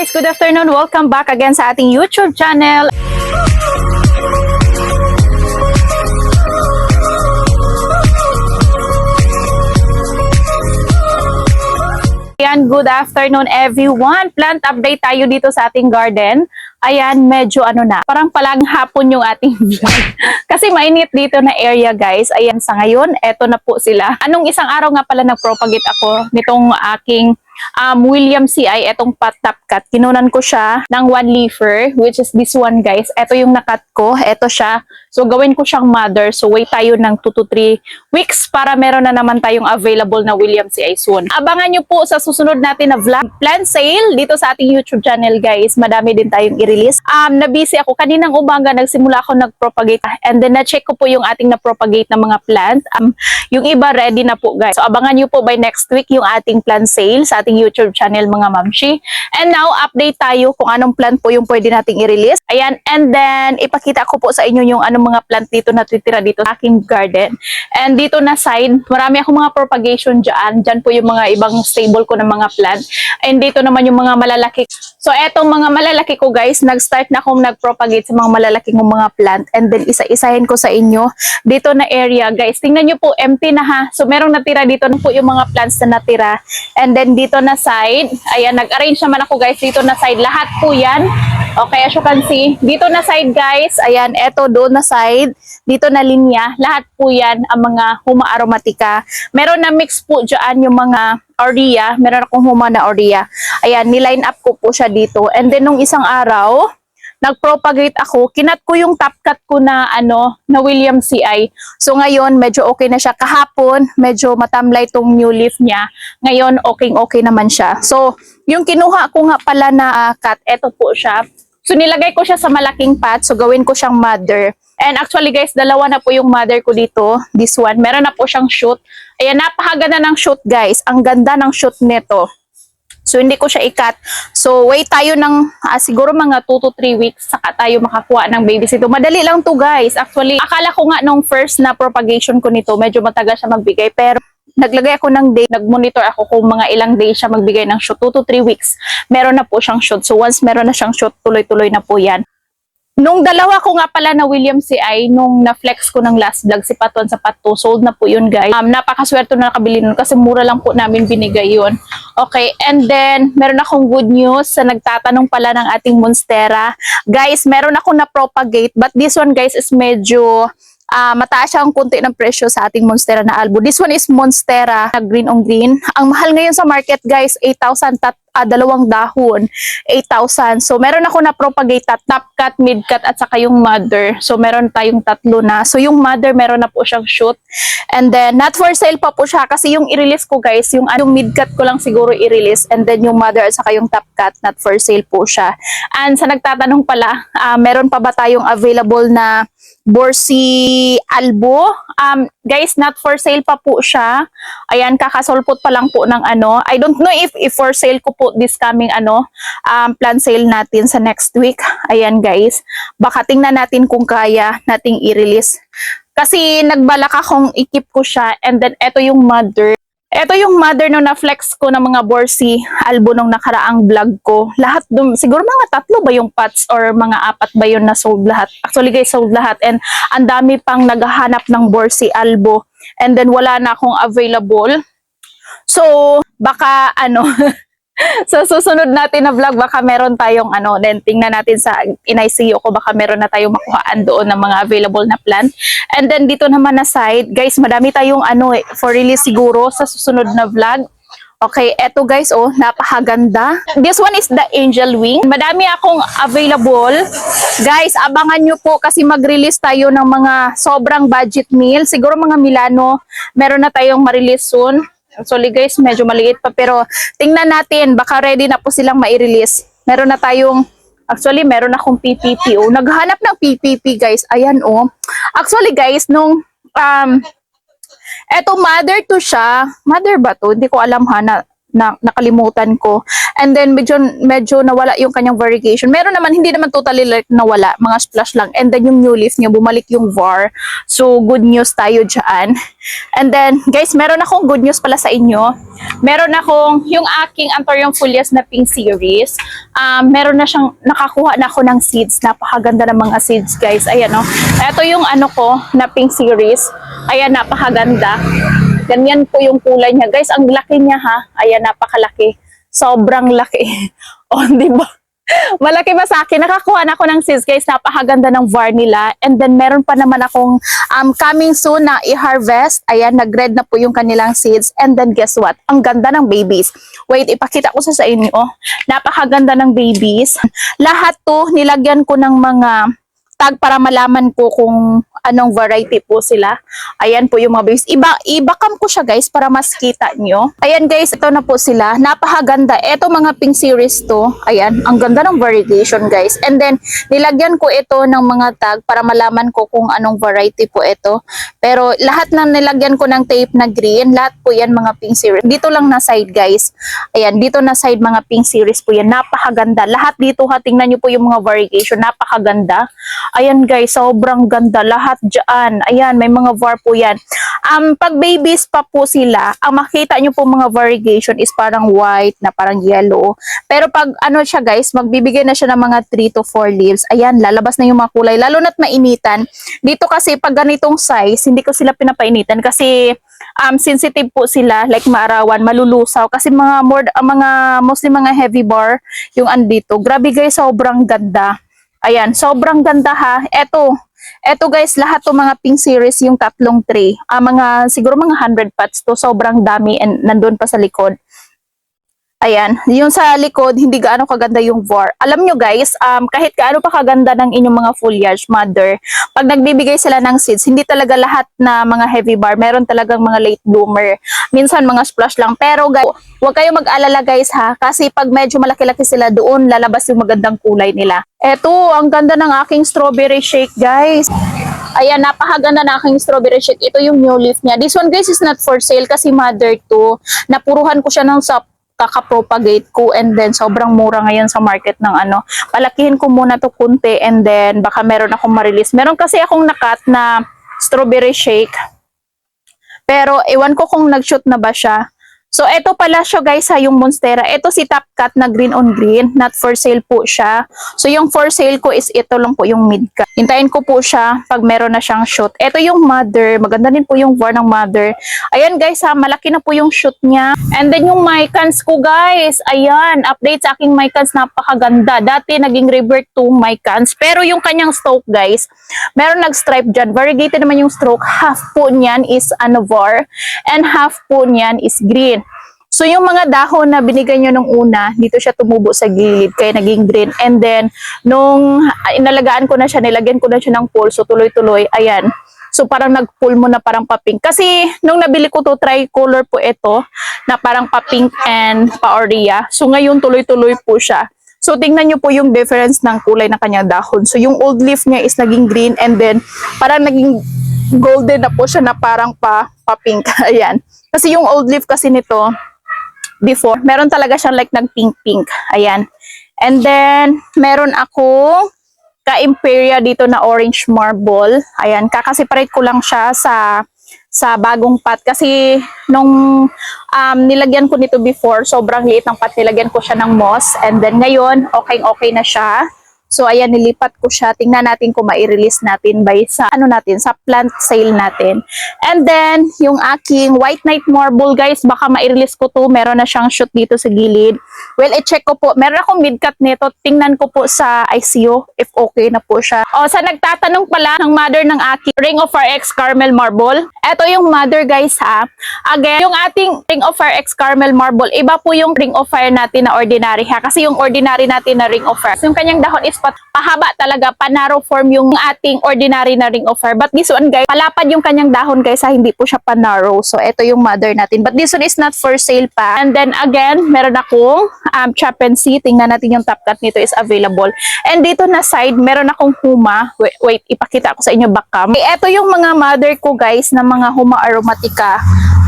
guys! Good afternoon! Welcome back again sa ating YouTube channel. Ayan, good afternoon everyone! Plant update tayo dito sa ating garden. Ayan, medyo parang palang hapon yung ating vlog. Kasi mainit dito na area guys. Ayan, sa ngayon, eto na po sila. Anong isang araw nga pala nag-propagate ako nitong aking William C.I. etong pot top cut. Kinunan ko siya ng 1 leafer, which is this one guys. Ito yung nakat ko. Ito siya. So, gawin ko siyang mother. So, wait tayo ng 2 to 3 weeks para meron na naman tayong available na William C.I. soon. Abangan nyo po sa susunod natin na vlog. Plant sale dito sa ating YouTube channel guys. Madami din tayong i-release. Na-busy ako. Kaninang umaga, nagsimula ako nag-propagate. And then, na-check ko po yung ating na-propagate na mga plant. Yung iba ready na po guys. So, abangan nyo po by next week yung ating plant sale sa ating YouTube channel mga mamshi. And now, update tayo kung anong plant po yung pwede nating i-release. Ayan. And then, ipakita ko po sa inyo yung anong mga plant dito na titira dito sa aking garden. And dito na side, marami akong mga propagation dyan. Dyan po yung mga ibang stable ko ng mga plant. And dito naman yung mga malalaki. So, etong mga malalaki ko guys, nag-start na akong nag-propagate sa mga malalaki kong mga plant. And then, isa-isahin ko sa inyo dito na area guys. Tingnan nyo po, empty na ha. So, merong natira dito na po yung mga plants na natira. And then, dito na side, ayan, nag-arrange naman ako guys dito na side. Lahat po yan. Okay, as you can see, dito na side guys, ayan, eto doon na side, dito na linya, lahat po yan ang mga huma aromatica. Meron na mix po dyan yung mga Aurea, meron akong huma na Aurea. Ayan, niline up ko po siya dito. And then nung isang araw, nag-propagate ako, kinat ko yung top cut ko na na William C.I. So ngayon, medyo okay na siya. Kahapon, medyo matamlay tong new leaf niya. Ngayon, okay naman siya. So, yung kinuha ko nga pala na cut, eto po siya. So, nilagay ko siya sa malaking pot. So, gawin ko siyang mother. And actually guys, dalawa na po yung mother ko dito. This one, meron na po siyang shoot. Ayan, napakaganda ng shoot guys. Ang ganda ng shoot nito. So, hindi ko siya i-cut. So, wait tayo ng siguro mga 2 to 3 weeks saka tayo makakuha ng babies ito. Madali lang to guys. Actually, akala ko nga nung first na propagation ko nito, medyo matagal siya magbigay. Pero, naglagay ako ng day, nag-monitor ako kung mga ilang days siya magbigay ng shoot. 2 to 3 weeks, meron na po siyang shoot. So, once meron na siyang shoot, tuloy-tuloy na po yan. Nung dalawa ko nga pala na William C.I. nung na-flex ko ng last vlog, si Patuan sa Patu, sold na po yun guys. Napakaswerte na nakabili nun kasi mura lang po namin binigay yun. Okay, and then meron akong good news sa nagtatanong pala ng ating Monstera. Guys, meron akong na-propagate but this one guys is medyo mataas siya ang kunti ng presyo sa ating Monstera na albo. This one is Monstera na green on green. Ang mahal ngayon sa market guys, 8,000 dalawang dahon, 8,000. So, meron ako na propagate top cut, mid cut, at saka yung mother. So, meron tayong tatlo na. So, yung mother, meron na po siyang shoot. And then, not for sale pa po siya kasi yung i-release ko guys, yung mid cut ko lang siguro i-release. And then, yung mother at saka yung top cut, not for sale po siya. And sa nagtatanong pala, meron pa ba tayong available na Borsi Albo? Guys, not for sale pa po siya. Ayan, kakasolpot pa lang po ng I don't know if for sale ko po this coming plant sale natin sa next week. Ayan guys, baka tingnan natin kung kaya nating i-release. Kasi nagbalak akong i-keep ko siya and then eto yung mother. Ito yung mother nung na-flex ko ng mga Borsi Albo nung nakaraang vlog ko. Lahat dun, siguro mga 3 ba yung pots or mga 4 ba yun na sold lahat. Actually guys, sold lahat. And ang dami pang naghahanap ng Borsi Albo. And then wala na akong available. So, baka sa susunod natin na vlog, baka meron tayong then tingnan natin sa in-ICU ko, baka meron na tayong makuhaan doon ng mga available na plant. And then dito naman na side, guys, madami tayong for release siguro sa susunod na vlog. Okay, eto guys, napakaganda. This one is the angel wing. Madami akong available. Guys, abangan nyo po kasi mag-release tayo ng mga sobrang budget meal. Siguro mga Milano, meron na tayong ma-release soon. Actually guys, medyo maliit pa pero tingnan natin, baka ready na po silang mai-release. Meron na tayong, actually meron akong PPP. Naghanap ng PPP guys, ayan Actually guys, nung, eto mother to siya, mother ba to? Hindi ko alam ha, nakalimutan ko. And then medyo nawala yung kanyang variegation. Meron naman, hindi naman totally like nawala, mga splash lang. And then yung new leaf niya, bumalik yung VAR. So good news tayo dyan. And then guys, meron akong good news pala sa inyo. Meron akong yung aking Anthurium folias na pink series. Meron na siyang, nakakuha na ako ng seeds. Napakaganda ng mga seeds guys. Ayan o. Ito yung ano ko na pink series. Ayan, napakaganda. Ganyan po yung kulay niya. Guys, ang laki niya ha. Ayan, napakalaki. Sobrang laki. O, di ba? Malaki ba sa akin? Nakakuha na ako ng seeds, guys. Napakaganda ng VAR nila. And then, meron pa naman akong coming soon na i-harvest. Ayan, nag-red na po yung kanilang seeds. And then, guess what? Ang ganda ng babies. Wait, ipakita ko sa inyo. Napakaganda ng babies. Lahat to, nilagyan ko ng mga tag para malaman ko kung anong variety po sila. Ayan po yung mga babies. Ibakam ko siya guys para mas kita nyo. Ayan guys, ito na po sila. Napakaganda. Ito mga pink series to. Ayan, ang ganda ng variegation guys. And then, nilagyan ko ito ng mga tag para malaman ko kung anong variety po ito. Pero lahat na nilagyan ko ng tape na green, lahat po yan mga pink series. Dito lang na side guys. Ayan, dito na side mga pink series po yan. Napakaganda. Lahat dito ha, tingnan nyo po yung mga variegation. Napakaganda. Ayan guys, sobrang ganda. Lahat dyan. Ayan, may mga VAR po yan. Pag babies pa po sila, ang makita nyo po mga variegation is parang white na parang yellow. Pero pag ano siya guys, magbibigay na siya ng mga 3 to 4 leaves. Ayan, lalabas na yung mga kulay. Lalo na't mainitan. Dito kasi pag ganitong size, hindi ko sila pinapainitan kasi sensitive po sila, like maarawan, malulusaw. Kasi mostly mga heavy bar yung andito. Grabe guys, sobrang ganda. Ayan, sobrang ganda ha. Eto guys, lahat to mga pink series yung tatlong tray. Siguro mga 100 pots to. Sobrang dami and nandun pa sa likod. Ayan, yung sa likod, hindi gaano kaganda yung VAR. Alam nyo guys, kahit gaano pa kaganda ng inyong mga foliage, mother, pag nagbibigay sila ng seeds, hindi talaga lahat na mga heavy bar. Meron talagang mga late bloomer. Minsan mga splash lang. Pero guys, huwag kayo mag-alala guys ha, kasi pag medyo malaki-laki sila doon, lalabas yung magandang kulay nila. Eto, ang ganda ng aking strawberry shake guys. Ayan, napakaganda na aking strawberry shake. Ito yung new leaf niya. This one guys is not for sale kasi mother to. Napuruhan ko siya ng kakapropagate ko and then sobrang mura ngayon sa market ng ano. Palakihin ko muna to kunti and then baka meron akong ma-release. Meron kasi akong nakat na strawberry shake. Pero ewan ko kung nag-shoot na ba siya. So, ito pala siya guys ha, yung Monstera. Ito si Top Cut na green on green. Not for sale po siya. So, yung for sale ko is ito lang po yung mid cut. Hintayin ko po siya pag meron na siyang shoot. Ito yung mother. Maganda din po yung VAR ng mother. Ayan guys ha, malaki na po yung shoot niya. And then yung mycans ko guys. Ayan, update sa aking mycans. Napakaganda. Dati naging revert to mycans. Pero yung kanyang stroke guys, meron nag-stripe dyan. Variegated naman yung stroke. Half po niyan is VAR and half po niyan is green. So, yung mga dahon na binigay nyo nung una, dito siya tumubo sa gilid, kaya naging green. And then, nung inalagaan ko na siya, nilagyan ko na siya ng pool, so tuloy-tuloy, ayan. So, parang nag-pool mo na parang pa-pink. Kasi, nung nabili ko to, tricolor po ito, na parang pa-pink and pa-aurea. So, ngayon tuloy-tuloy po siya. So, tingnan nyo po yung difference ng kulay ng kanyang dahon. So, yung old leaf niya is naging green and then, parang naging golden na po siya na parang pa-pink. Ayan. Kasi yung old leaf kasi nito, before, meron talaga siyang like nag-pink-pink. Ayan. And then, meron akong ka-Imperia dito na orange marble. Ayan. Kakaseparate ko lang siya sa bagong pot. Kasi, nung nilagyan ko nito before, sobrang liit ng pot. Nilagyan ko siya ng moss. And then, ngayon, okay na siya. So, ayan, nilipat ko siya. Tingnan natin kung mai-release natin by sa, sa plant sale natin. And then, yung aking white knight marble, guys, baka mai-release ko to. Meron na siyang shoot dito sa gilid. Well, i-check ko po. Meron akong mid-cut nito. Tingnan ko po sa ICO if okay na po siya. O, sa nagtatanong pala ng mother ng aking Ring of RX Caramel Marble. Ito yung mother, guys, ha. Again, yung ating Ring of RX Caramel Marble, iba po yung Ring of Fire natin na ordinary, ha. Kasi yung ordinary natin na Ring of Fire, yung kanyang dahon is pahaba talaga, pa-narrow form yung ating ordinary na Ring of Fire. But this one guys, palapad yung kanyang dahon guys, hindi po siya pa-narrow. So, ito yung mother natin. But this one is not for sale pa. And then again, meron akong chop and see. Tingnan natin yung top cut nito is available. And dito na side, meron akong huma. Wait, ipakita ko sa inyo back cam. Ito yung mga mother ko guys na mga huma aromatica.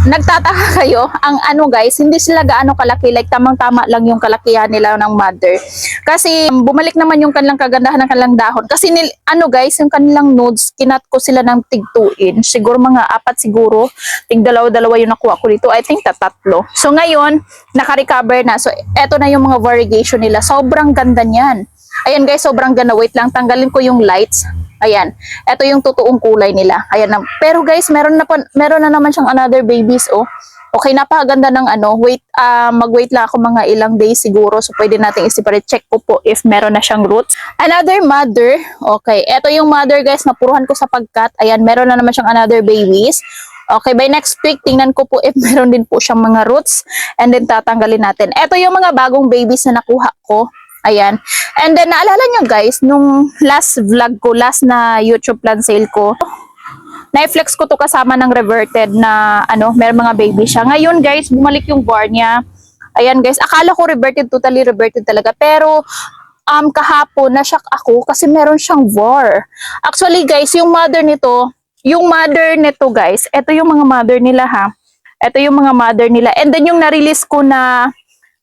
nagtataka kayo, ang ano guys, hindi sila gaano kalaki, like tamang-tama lang yung kalakihan nila ng mother. Kasi bumalik naman yung kanilang kagandahan ng kanilang dahon. Kasi ano guys, yung kanilang nodes, kinat ko sila ng tig 2 inch. Siguro mga 4 siguro, tig dalawa-dalawa yung nakuha ko dito. I think tatlo. So ngayon, naka-recover na. So eto na yung mga variegation nila. Sobrang ganda niyan. Ayan guys, sobrang ganda. Wait lang, tanggalin ko yung lights. Ayan. Ito yung totoong kulay nila. Ayan na. Pero guys, meron na naman siyang another babies, oh. Okay, napakaganda ng ano. Wait, mag-wait lang ako mga ilang days siguro. So pwede nating i-separate. Check ko po if meron na siyang roots. Another mother. Okay, ito yung mother guys, napuruhan ko sa pagkat. Ayan, meron na naman siyang another babies. Okay, by next week, tingnan ko po if meron din po siyang mga roots. And then tatanggalin natin. Ito yung mga bagong babies na nakuha ko. Ayan. And then, naalala nyo guys, nung last vlog ko, last na YouTube plan sale ko, na-flex ko to kasama ng reverted na, ano, may mga baby siya. Ngayon guys, bumalik yung bar niya. Ayan guys, akala ko reverted, totally reverted talaga. Pero, kahapon, na-shock ako kasi meron siyang var. Actually guys, yung mother nito guys, ito yung mga mother nila ha. Ito yung mga mother nila. And then yung na-release ko na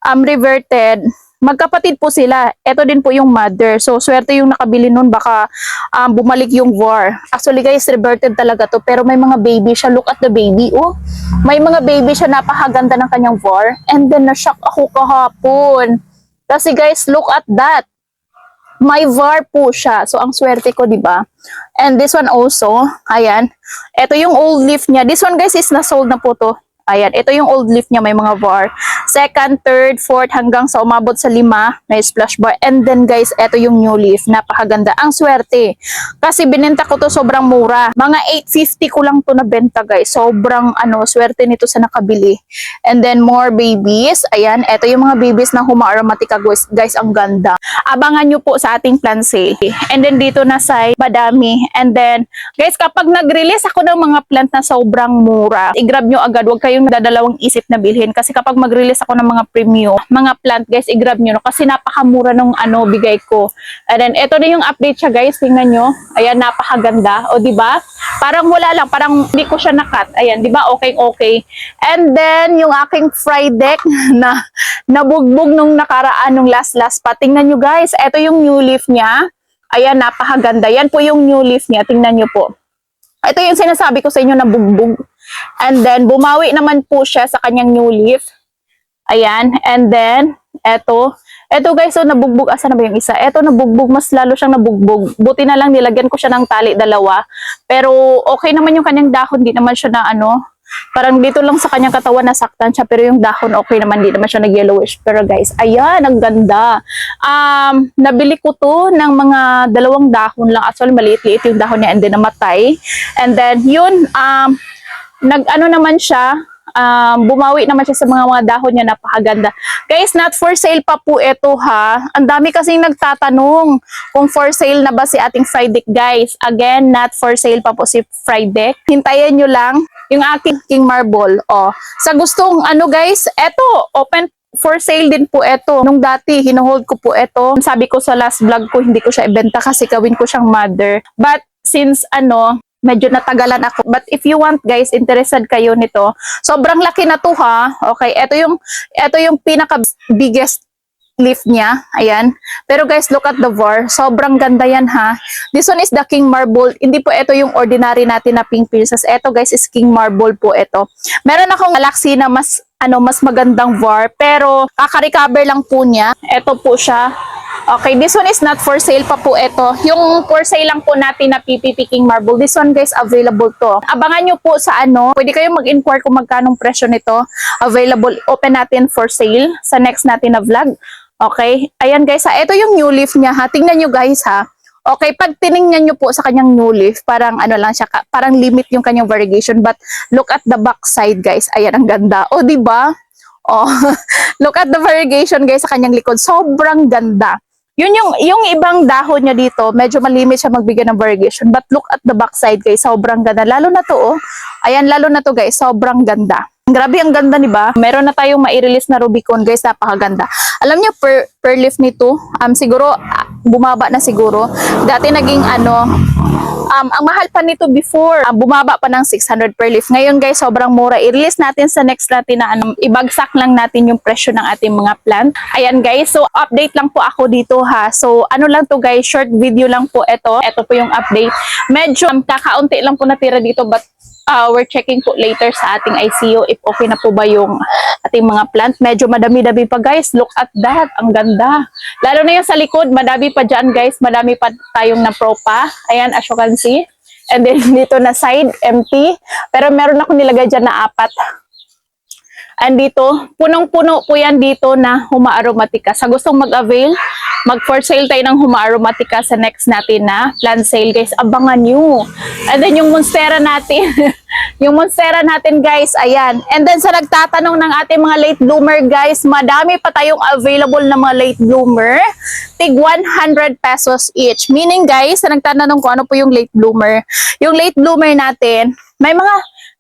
reverted, magkapatid po sila. Ito din po yung mother. So, swerte yung nakabili nun. Baka bumalik yung var. Actually, guys, reverted talaga to. Pero may mga baby siya. Look at the baby. Oh, may mga baby siya. Napakaganda ng kanyang var. And then, na-shock ako kahapon. Kasi, guys, look at that. May var po siya. So, ang swerte ko, di ba? And this one also. Ayan. Ito yung old leaf niya. This one, guys, is na-sold na po to. Ayan, ito yung old leaf niya, may mga var. Second, third, fourth, hanggang sa umabot sa 5, may splash bar. And then guys, ito yung new leaf, napakaganda. Ang swerte. Kasi binenta ko to sobrang mura. Mga 850 ko lang to nabenta guys. Sobrang swerte nito sa nakabili. And then more babies. Ayan, ito yung mga babies na huma-aromatica guys, ang ganda. Abangan nyo po sa ating plan sale. And then dito na side, madami. And then, guys, kapag nag-release ako ng mga plant na sobrang mura, i-grab nyo agad. Huwag kayong dadalawang isip na bilhin kasi kapag mag-release ako ng mga premium, mga plant guys, i-grab nyo no kasi napakamura nung bigay ko. And then ito na yung update siya guys, tingnan nyo. Ayan, napakaganda. O di ba? Parang wala lang, parang hindi ko siya nakat. Ayan, di ba? Okay. And then yung aking fry deck na nabugbog nung nakaraan nung last pa. Tingnan nyo guys, ito yung new leaf niya. Ayan, napakaganda. Yan po yung new leaf niya. Tingnan nyo po. Ito yung sinasabi ko sa inyo na bugbog. And then, bumawi naman po siya sa kanyang new leaf. Ayan. And then, eto guys, so nabugbog. Asa na ba yung isa? Eto, nabugbog. Mas lalo siyang nabugbog. Buti na lang nilagyan ko siya ng tali, 2. Pero, okay naman yung kanyang dahon. Di naman siya na parang dito lang sa kanyang katawan nasaktan siya. Pero yung dahon, okay naman. Di naman siya nag-yellowish. Pero guys, ayan, ang ganda. Nabili ko to ng mga 2 dahon lang. Actually, maliit-liit yung dahon niya and then namatay. And then, yun, naman siya, bumawi naman siya sa mga dahon niya, napakaganda. Guys, not for sale pa po ito ha. Ang dami kasing nagtatanong kung for sale na ba si ating fried deck guys. Again, not for sale pa po si fried deck. Hintayin nyo lang yung aking king marble. Oh, sa gustong guys, eto, open for sale din po ito. Nung dati, hinuhold ko po ito. Sabi ko sa last vlog ko, hindi ko siya ibenta kasi gawin ko siyang mother. But since medyo natagalan ako. But if you want guys, interested kayo nito. Sobrang laki na to ha. Okay, ito yung pinaka biggest leaf niya. Ayan. Pero guys, look at the var. Sobrang ganda yan ha. This one is the king marble. Hindi po ito yung ordinary natin na pink princess. Ito guys is king marble po ito. Meron akong galaxy na mas magandang var. Pero kaka-recover lang po niya. Ito po siya. Okay, this one is not for sale pa po ito. Yung for sale lang po natin na PPP King Marble. This one guys, available to. Abangan nyo po sa pwede kayong mag-inquire kung magkanong presyo nito. Available, open natin for sale sa next natin na vlog. Okay, ayan guys ha. Ito yung new leaf niya ha. Tingnan nyo guys ha. Okay, pag tiningnan nyo po sa kanyang new leaf, parang lang siya, parang limit yung kanyang variegation. But look at the back side guys. Ayan, ang ganda. O, diba? Oh, look at the variegation guys sa kanyang likod. Sobrang ganda. Yun yung ibang dahon niya dito, medyo malimit siya magbigay ng variegation. But look at the back side guys, sobrang ganda. Lalo na to oh. Ayan, lalo na to guys, sobrang ganda. Grabe ang ganda, di ba? Meron na tayong mai-release na Rubicon guys, napakaganda. Alam niyo per leaf nito, siguro bumaba na siguro. Dati naging Ang mahal pa nito before, bumaba pa ng 600 per leaf. Ngayon guys, sobrang mura. I-release natin sa next natin na ibagsak lang natin yung presyo ng ating mga plant. Ayan guys, so update lang po ako dito ha. So ano lang to guys, short video lang po ito. Ito po yung update. Medyo kakaunti lang po natira dito, but we're checking po later sa ating ICU if okay na po ba yung ating mga plant. Medyo madami-dami pa guys. Look at that. Ang ganda. Lalo na yung sa likod. Madami pa dyan guys. Madami pa tayong na-propa. Ayan, as you can see. And then dito na side, empty. Pero meron ako nilagay dyan na 4. And dito, punong-puno po yan dito na Huma Aromatica. Sa gustong mag-avail, mag-for sale tayo ng Huma Aromatica sa next natin na plant sale guys. Abangan nyo. And then yung Monstera natin, yung Monstera natin guys, ayan. And then sa nagtatanong ng ating mga late bloomer guys, madami pa tayong available na mga late bloomer. Tig 100 pesos each. Meaning guys, sa nagtatanong ko ano po yung late bloomer. Yung late bloomer natin,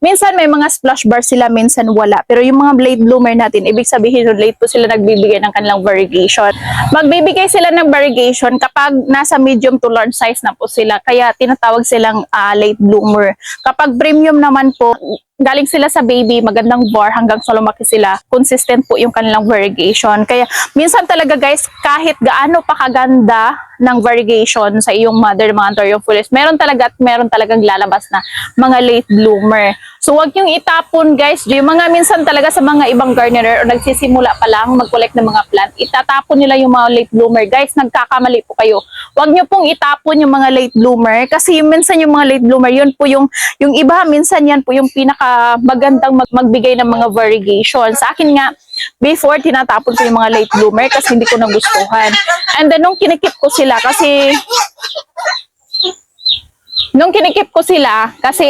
minsan may mga splash bar sila, minsan wala. Pero yung mga late bloomer natin, ibig sabihin late po sila nagbibigay ng kanilang variegation. Magbibigay sila ng variegation kapag nasa medium to large size na po sila. Kaya tinatawag silang late bloomer. Kapag premium naman po, galing sila sa baby, magandang bar hanggang sa lumaki sila, consistent po yung kanilang variegation. Kaya minsan talaga guys, kahit gaano pa kaganda ng variegation sa iyong mother, mga Anthurium-Fulis, meron talagang lalabas na mga late bloomer. So wag niyong itapon guys, yung mga minsan talaga sa mga ibang gardener o nagsisimula pa lang mag-collect ng mga plant, itatapon nila yung mga late bloomer. Guys, nagkakamali po kayo. Wag niyo pong itapon yung mga late bloomer kasi minsan yung mga late bloomer, yun po yung iba, minsan yan po yung pinaka magandang magbigay ng mga variegation. Sa akin nga, before, tinatapon ko yung mga late bloomer kasi hindi ko nagustuhan. And then, nung kinikip ko sila, kasi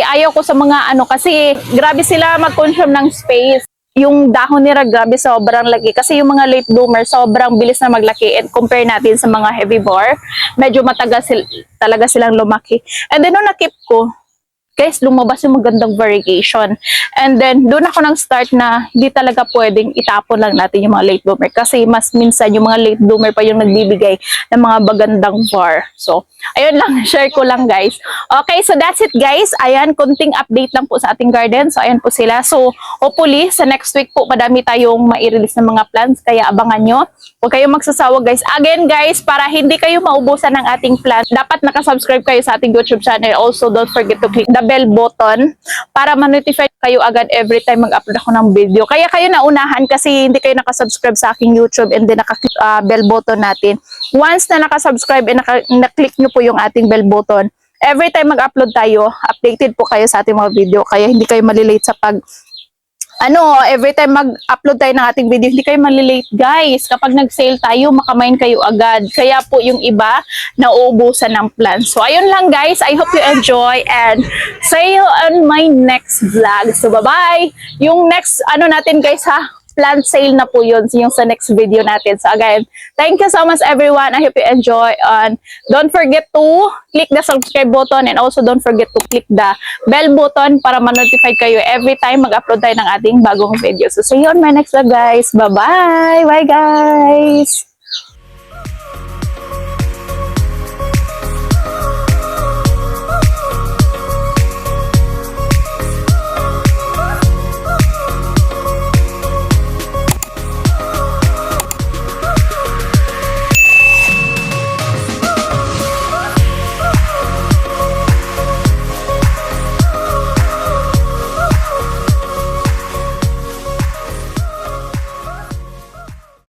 ayaw ko sa mga kasi grabe sila mag-consume ng space. Yung dahon nila grabe sobrang laki kasi yung mga late bloomer sobrang bilis na maglaki, and compare natin sa mga herbivore, medyo matagal talaga silang lumaki. And then, nung nakip ko, guys, lumabas yung magandang variegation. And then, doon ako nang start na hindi talaga pwedeng itapon lang natin yung mga late bloomer. Kasi mas minsan yung mga late bloomer pa yung nagbibigay ng mga bagandang var. So, ayun lang, share ko lang guys. Okay, so that's it guys. Ayan, kunting update lang po sa ating garden. So, ayan po sila. So, hopefully, sa next week po, madami tayong mai-release ng mga plants. Kaya abangan nyo. Huwag kayong magsasawa guys. Again guys, para hindi kayo maubusan ng ating plant, dapat nakasubscribe kayo sa ating YouTube channel. Also, don't forget to click the bell button para ma-notify kayo agad every time mag-upload ako ng video. Kaya kayo naunahan kasi hindi kayo nakasubscribe sa aking YouTube and then naka-click bell button natin. Once na nakasubscribe and na-click nyo po yung ating bell button, every time mag-upload tayo, updated po kayo sa ating mga video. Kaya hindi kayo malilate sa every time mag-upload tayo ng ating video, hindi kayo malilate guys. Kapag nag-sale tayo, makamain kayo agad. Kaya po yung iba, nauubusan ng plan. So, ayun lang guys. I hope you enjoy and see you on my next vlog. So, bye-bye! Yung next, natin guys ha, plant sale na po yun, yung sa next video natin. So again, thank you so much everyone. I hope you enjoy, and don't forget to click the subscribe button and also don't forget to click the bell button para ma-notify kayo every time mag-upload tayo ng ating bagong video. So see you on my next vlog guys. Bye-bye! Bye guys!